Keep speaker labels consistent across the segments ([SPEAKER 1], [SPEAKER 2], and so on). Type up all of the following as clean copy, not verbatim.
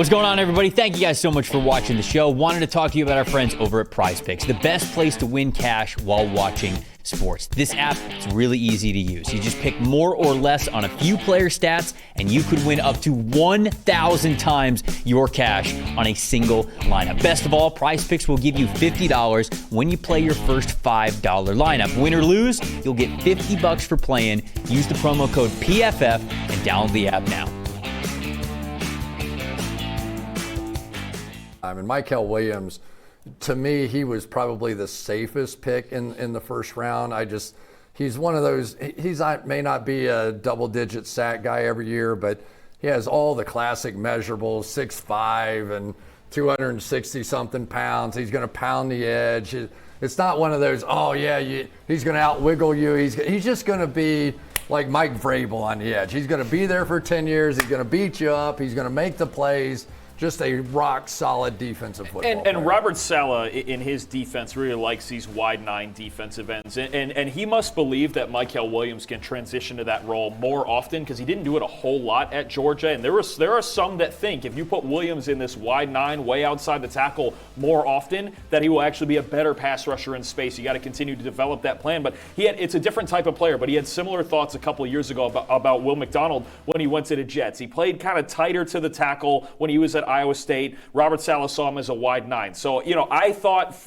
[SPEAKER 1] What's going on, everybody? Thank you guys so much for watching the show. Wanted to talk to you about our friends over at Prize Picks, the best place to win cash while watching sports. This app is really easy to use. You just pick more or less on a few player stats, and you could win up to 1,000 times your cash on a single lineup. Best of all, Prize Picks will give you $50 when you play your first $5 lineup. Win or lose, you'll get $50 for playing. Use the promo code PFF and download the app now.
[SPEAKER 2] And Mykel Williams, to me, he was probably the safest pick in the first round. He's one of those, may not be a double-digit sack guy every year, but he has all the classic measurables, 6'5" and 260-something pounds. He's going to pound the edge. It's not one of those, he's going to out-wiggle you. He's just going to be like Mike Vrabel on the edge. He's going to be there for 10 years. He's going to beat you up. He's going to make the plays. Just a rock-solid defensive football player.
[SPEAKER 3] And Robert Saleh, in his defense, really likes these wide nine defensive ends. And he must believe that Mykel Williams can transition to that role more often because he didn't do it a whole lot at Georgia. And there are some that think if you put Williams in this wide nine way outside the tackle more often, that he will actually be a better pass rusher in space. You got to continue to develop that plan. But it's a different type of player, but he had similar thoughts a couple of years ago about Will McDonald when he went to the Jets. He played kind of tighter to the tackle when he was at Iowa State. Robert Saleh saw him as a wide nine. So, I thought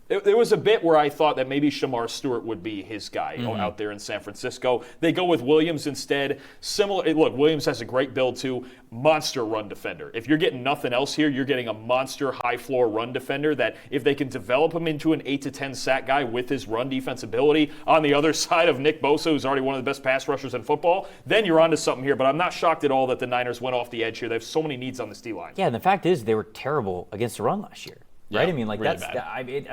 [SPEAKER 3] there was a bit where I thought that maybe Shamar Stewart would be his guy out there in San Francisco. They go with Williams instead. Look, Williams has a great build too. Monster run defender. If you're getting nothing else here, you're getting a monster high floor run defender that if they can develop him into an 8 to 10 sack guy with his run defense ability on the other side of Nick Bosa, who's already one of the best pass rushers in football, then you're onto something here. But I'm not shocked at all that the Niners went off the edge here. They have so many needs on this D-line.
[SPEAKER 1] Yeah, and the fact is they were terrible against the run last year. Right?
[SPEAKER 3] Yeah,
[SPEAKER 1] I mean, like
[SPEAKER 3] really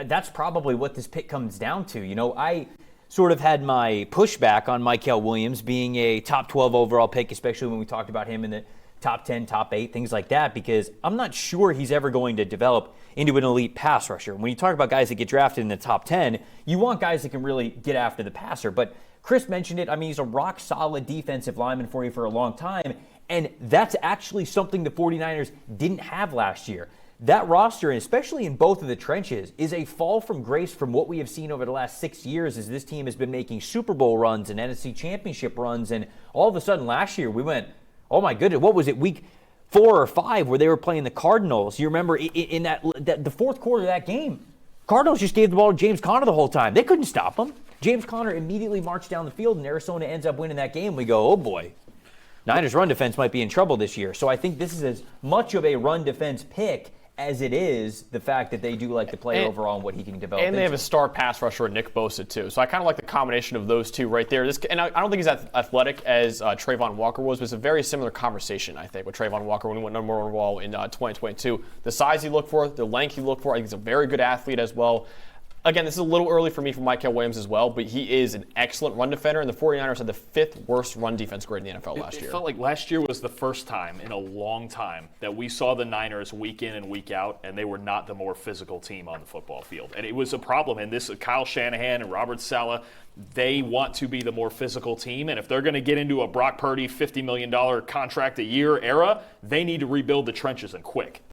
[SPEAKER 1] that's probably what this pick comes down to. I sort of had my pushback on Mykel Williams being a top 12 overall pick, especially when we talked about him in the top 10, top 8, things like that, because I'm not sure he's ever going to develop into an elite pass rusher. When you talk about guys that get drafted in the top 10, you want guys that can really get after the passer. But Cris mentioned it. I mean, he's a rock-solid defensive lineman for you for a long time, and that's actually something the 49ers didn't have last year. That roster, and especially in both of the trenches, is a fall from grace from what we have seen over the last 6 years as this team has been making Super Bowl runs and NFC Championship runs. And all of a sudden last year we went, oh my goodness, what was it, week 4 or 5 where they were playing the Cardinals? You remember in the fourth quarter of that game, Cardinals just gave the ball to James Conner the whole time. They couldn't stop him. James Conner immediately marched down the field and Arizona ends up winning that game. We go, oh boy, Niners run defense might be in trouble this year. So I think this is as much of a run defense pick as it is the fact that they do like to play overall and what he can develop.
[SPEAKER 4] And they have a star pass rusher in Nick Bosa, too. So I kind of like the combination of those two right there. And I don't think he's as athletic as Trayvon Walker was, but it's a very similar conversation, I think, with Trayvon Walker when he went number one overall in 2022. The size he looked for, the length he looked for, I think he's a very good athlete as well. Again, this is a little early for me for Mykel Williams as well, but he is an excellent run defender, and the 49ers had the 5th worst run defense grade in the NFL last year.
[SPEAKER 3] It felt like last year was the first time in a long time that we saw the Niners week in and week out, and they were not the more physical team on the football field. And it was a problem. And this Kyle Shanahan and Robert Saleh, they want to be the more physical team, and if they're going to get into a Brock Purdy $50 million contract a year era, they need to rebuild the trenches and quick.